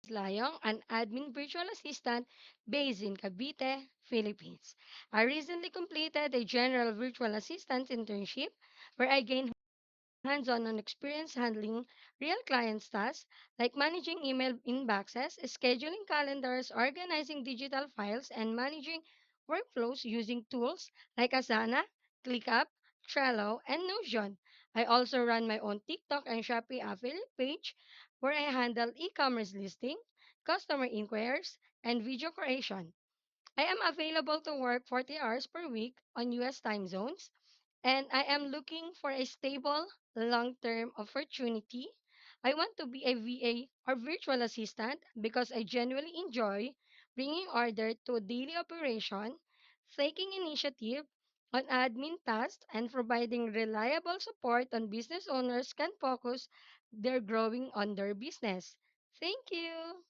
Layong, an admin virtual assistant based in Cavite, Philippines. I recently completed a general virtual assistant internship where I gained hands-on experience handling real client tasks like managing email inboxes, scheduling calendars, organizing digital files, and managing workflows using tools like Asana, ClickUp, Trello, and Notion. I also run my own TikTok and Shopee affiliate page where I handle e-commerce listing, customer inquiries, and video creation. I am available to work 40 hours per week on US time zones, and I am looking for a stable, long term opportunity. I want to be a VA or virtual assistant because I genuinely enjoy bringing order to daily operation, taking initiative on admin tasks, and providing reliable support on business owners can focus their growing on their business. Thank you.